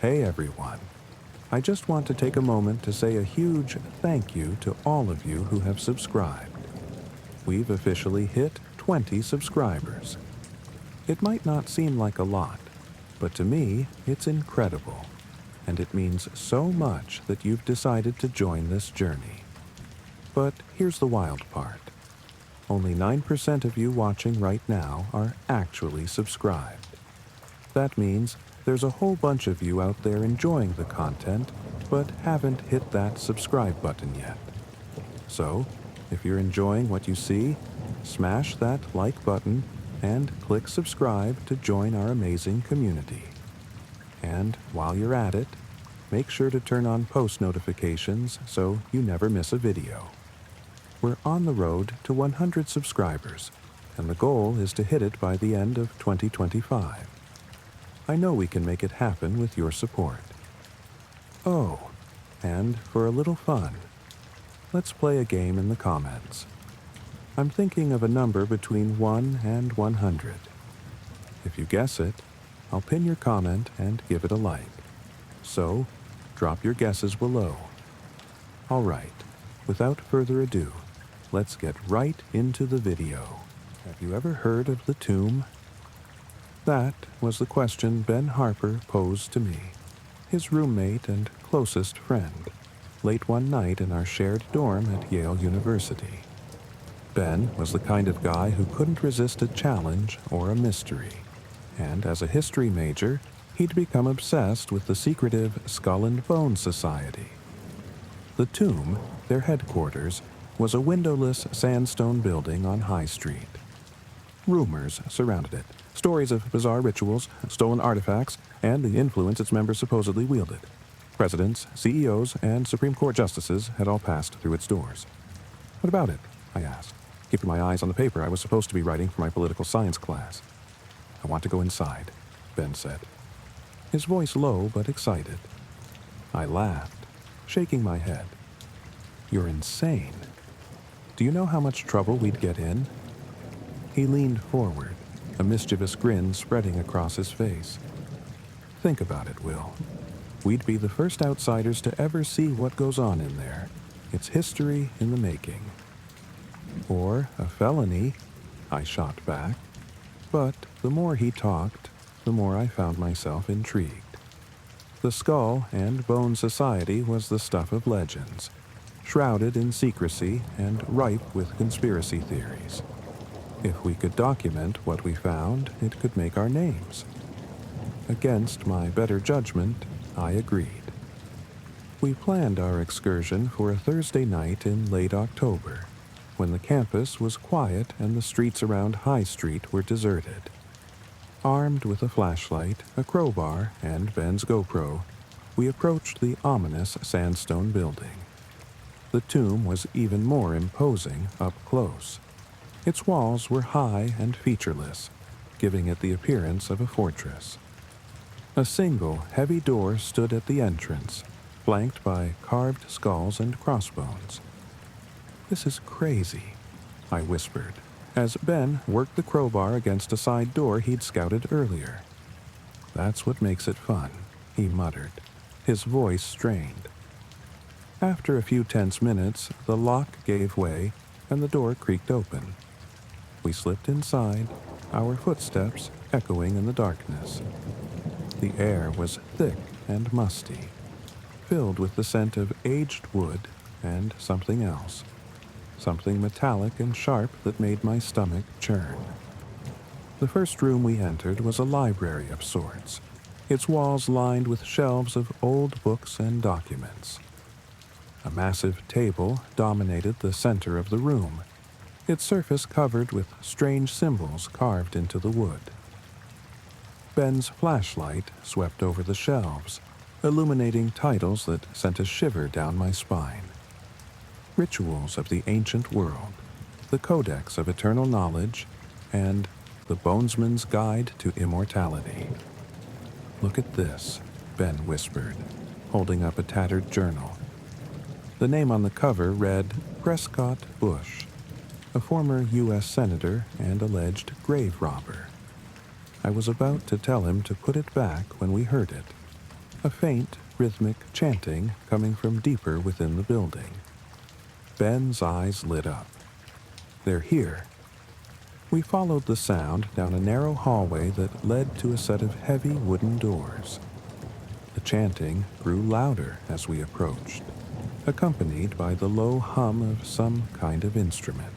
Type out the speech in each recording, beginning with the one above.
Hey everyone. I just want to take a moment to say a huge thank you to all of you who have subscribed. We've officially hit 20 subscribers. It might not seem like a lot, but to me, it's incredible, and it means so much that you've decided to join this journey. But here's the wild part. Only 9% of you watching right now are actually subscribed. That means there's a whole bunch of you out there enjoying the content, but haven't hit that subscribe button yet. So, if you're enjoying what you see, smash that like button and click subscribe to join our amazing community. And while you're at it, make sure to turn on post notifications so you never miss a video. We're on the road to 100 subscribers, and the goal is to hit it by the end of 2025. I know we can make it happen with your support. Oh, and for a little fun, let's play a game in the comments. I'm thinking of a number between 1 and 100. If you guess it, I'll pin your comment and give it a like. So, drop your guesses below. All right, without further ado, let's get right into the video. Have you ever heard of the tomb? That was the question Ben Harper posed to me, his roommate and closest friend, late one night in our shared dorm at Yale University. Ben was the kind of guy who couldn't resist a challenge or a mystery, and as a history major, he'd become obsessed with the secretive Skull and Bones Society. The tomb, their headquarters, was a windowless sandstone building on High Street. Rumors surrounded it, stories of bizarre rituals, stolen artifacts, and the influence its members supposedly wielded. Presidents, CEOs, and Supreme Court justices had all passed through its doors. What about it? I asked, keeping my eyes on the paper I was supposed to be writing for my political science class. I want to go inside, Ben said, his voice low but excited. I laughed, shaking my head. You're insane. Do you know how much trouble we'd get in? He leaned forward, a mischievous grin spreading across his face. Think about it, Will. We'd be the first outsiders to ever see what goes on in there. It's history in the making. Or a felony, I shot back. But the more he talked, the more I found myself intrigued. The Skull and Bone Society was the stuff of legends, shrouded in secrecy and ripe with conspiracy theories. If we could document what we found, it could make our names. Against my better judgment, I agreed. We planned our excursion for a Thursday night in late October, when the campus was quiet and the streets around High Street were deserted. Armed with a flashlight, a crowbar, and Ben's GoPro, we approached the ominous sandstone building. The tomb was even more imposing up close. Its walls were high and featureless, giving it the appearance of a fortress. A single, heavy door stood at the entrance, flanked by carved skulls and crossbones. This is crazy, I whispered, as Ben worked the crowbar against a side door he'd scouted earlier. That's what makes it fun, he muttered, his voice strained. After a few tense minutes, the lock gave way and the door creaked open. We slipped inside, our footsteps echoing in the darkness. The air was thick and musty, filled with the scent of aged wood and something else, something metallic and sharp that made my stomach churn. The first room we entered was a library of sorts, its walls lined with shelves of old books and documents. A massive table dominated the center of the room, its surface covered with strange symbols carved into the wood. Ben's flashlight swept over the shelves, illuminating titles that sent a shiver down my spine. Rituals of the Ancient World, the Codex of Eternal Knowledge, and the Bonesman's Guide to Immortality. Look at this, Ben whispered, holding up a tattered journal. The name on the cover read Prescott Bush, a former U.S. Senator and alleged grave robber. I was about to tell him to put it back when we heard it. a faint, rhythmic chanting coming from deeper within the building. Ben's eyes lit up. They're here. We followed the sound down a narrow hallway that led to a set of heavy wooden doors. The chanting grew louder as we approached, accompanied by the low hum of some kind of instrument.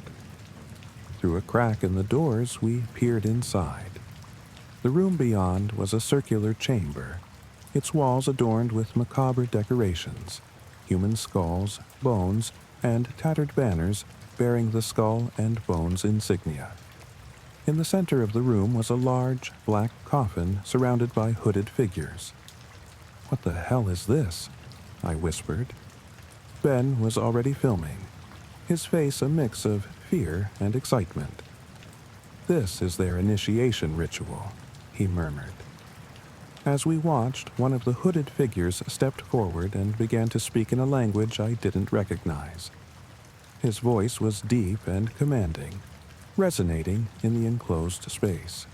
Through a crack in the doors, we peered inside. The room beyond was a circular chamber, its walls adorned with macabre decorations, human skulls, bones, and tattered banners bearing the skull and bones insignia. In the center of the room was a large, black coffin surrounded by hooded figures. "What the hell is this?" I whispered. Ben was already filming, his face a mix of fear and excitement. "This is their initiation ritual," he murmured. As we watched, one of the hooded figures stepped forward and began to speak in a language I didn't recognize. His voice was deep and commanding, resonating in the enclosed space.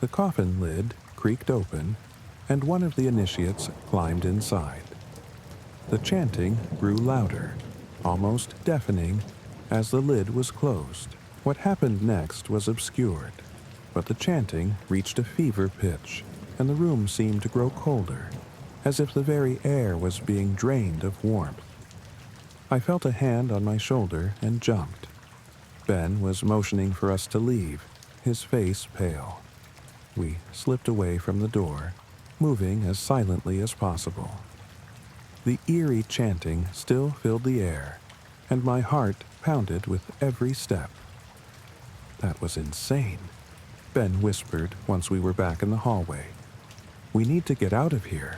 The coffin lid creaked open, and one of the initiates climbed inside. The chanting grew louder, almost deafening, as the lid was closed. What happened next was obscured, but the chanting reached a fever pitch, and the room seemed to grow colder, as if the very air was being drained of warmth. I felt a hand on my shoulder and jumped. Ben was motioning for us to leave, his face pale. We slipped away from the door, moving as silently as possible. The eerie chanting still filled the air, and my heart pounded with every step. "That was insane," Ben whispered once we were back in the hallway. "We need to get out of here,"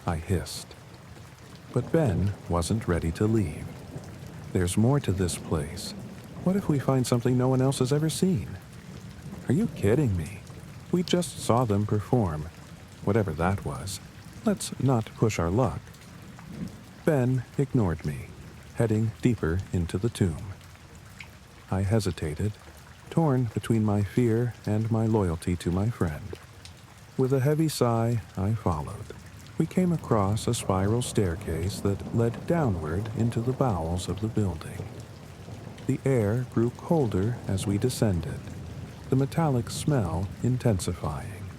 I hissed. But Ben wasn't ready to leave. "There's more to this place. What if we find something no one else has ever seen?" "Are you kidding me? We just saw them perform. Whatever that was. Let's not push our luck." Ben ignored me, heading deeper into the tomb. I hesitated, torn between my fear and my loyalty to my friend. With a heavy sigh, I followed. We came across a spiral staircase that led downward into the bowels of the building. The air grew colder as we descended, the metallic smell intensifying.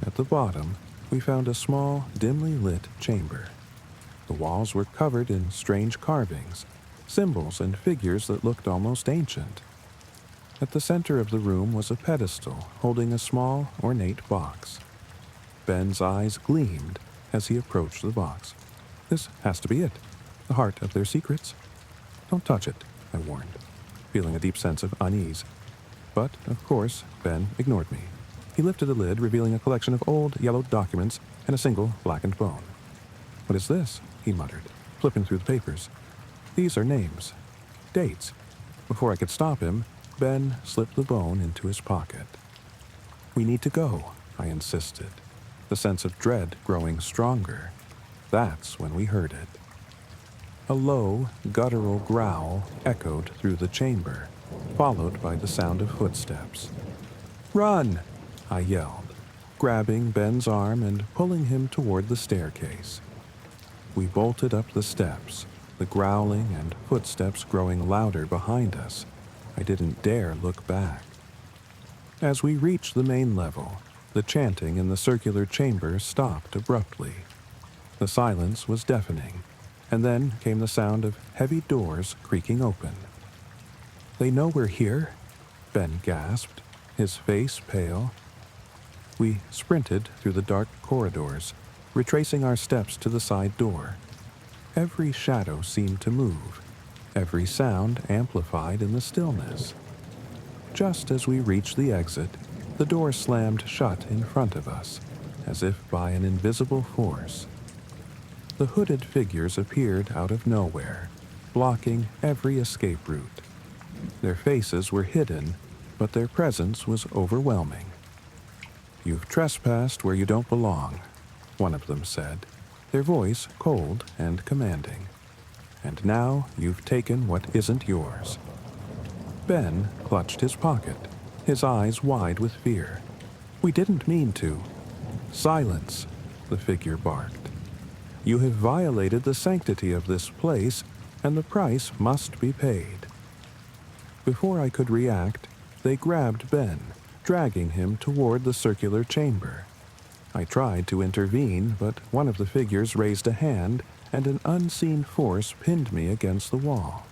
At the bottom, we found a small, dimly lit chamber. The walls were covered in strange carvings, symbols and figures that looked almost ancient. At the center of the room was a pedestal holding a small, ornate box. Ben's eyes gleamed as he approached the box. "This has to be it, the heart of their secrets." "Don't touch it," I warned, feeling a deep sense of unease. But, of course, Ben ignored me. He lifted the lid, revealing a collection of old, yellowed documents and a single blackened bone. "What is this?" he muttered, flipping through the papers. "These are names. Dates." Before I could stop him, Ben slipped the bone into his pocket. "We need to go," I insisted, the sense of dread growing stronger. That's when we heard it. A low, guttural growl echoed through the chamber, followed by the sound of footsteps. "Run!" I yelled, grabbing Ben's arm and pulling him toward the staircase. We bolted up the steps, the growling and footsteps growing louder behind us. I didn't dare look back. As we reached the main level, the chanting in the circular chamber stopped abruptly. The silence was deafening, and then came the sound of heavy doors creaking open. "They know we're here?" Ben gasped, his face pale. We sprinted through the dark corridors, retracing our steps to the side door. Every shadow seemed to move, every sound amplified in the stillness. Just as we reached the exit, the door slammed shut in front of us, as if by an invisible force. The hooded figures appeared out of nowhere, blocking every escape route. Their faces were hidden, but their presence was overwhelming. "You've trespassed where you don't belong," one of them said, their voice cold and commanding. "And now you've taken what isn't yours." Ben clutched his pocket, his eyes wide with fear. "We didn't mean to." "Silence!" the figure barked. "You have violated the sanctity of this place, and the price must be paid." Before I could react, they grabbed Ben, dragging him toward the circular chamber. I tried to intervene, but one of the figures raised a hand, and an unseen force pinned me against the wall.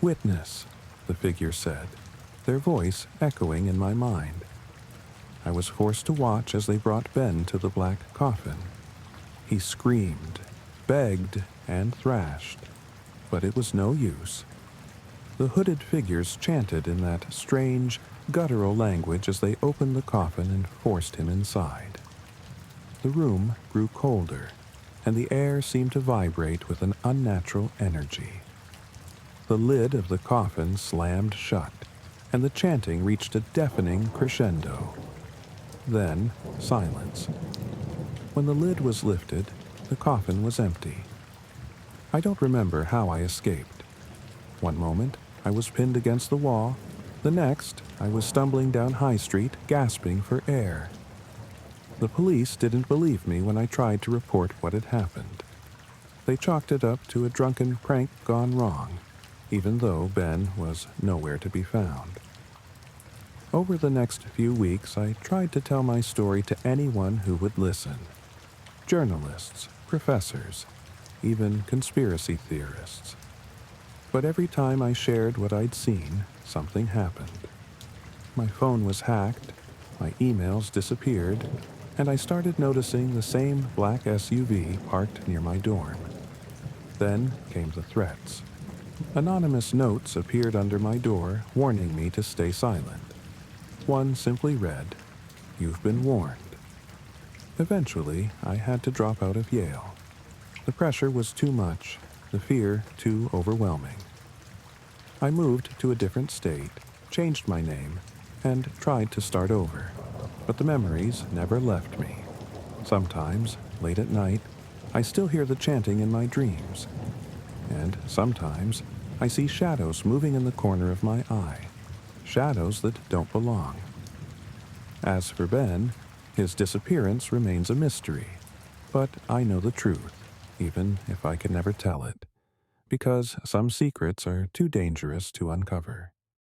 "Witness," the figure said, their voice echoing in my mind. I was forced to watch as they brought Ben to the black coffin. He screamed, begged, and thrashed, but it was no use. The hooded figures chanted in that strange, guttural language as they opened the coffin and forced him inside. The room grew colder, and the air seemed to vibrate with an unnatural energy. The lid of the coffin slammed shut, and the chanting reached a deafening crescendo. Then, silence. When the lid was lifted, the coffin was empty. I don't remember how I escaped. One moment, I was pinned against the wall. The next, I was stumbling down High Street, gasping for air. The police didn't believe me when I tried to report what had happened. They chalked it up to a drunken prank gone wrong, even though Ben was nowhere to be found. Over the next few weeks, I tried to tell my story to anyone who would listen. Journalists, professors, even conspiracy theorists. But every time I shared what I'd seen, something happened. My phone was hacked, my emails disappeared, and I started noticing the same black SUV parked near my dorm. Then came the threats. Anonymous notes appeared under my door, warning me to stay silent. One simply read, "You've been warned." Eventually, I had to drop out of Yale. The pressure was too much, the fear too overwhelming. I moved to a different state, changed my name, and tried to start over. But the memories never left me. Sometimes, late at night, I still hear the chanting in my dreams. And sometimes, I see shadows moving in the corner of my eye. Shadows that don't belong. As for Ben, his disappearance remains a mystery. But I know the truth, even if I can never tell it. Because some secrets are too dangerous to uncover.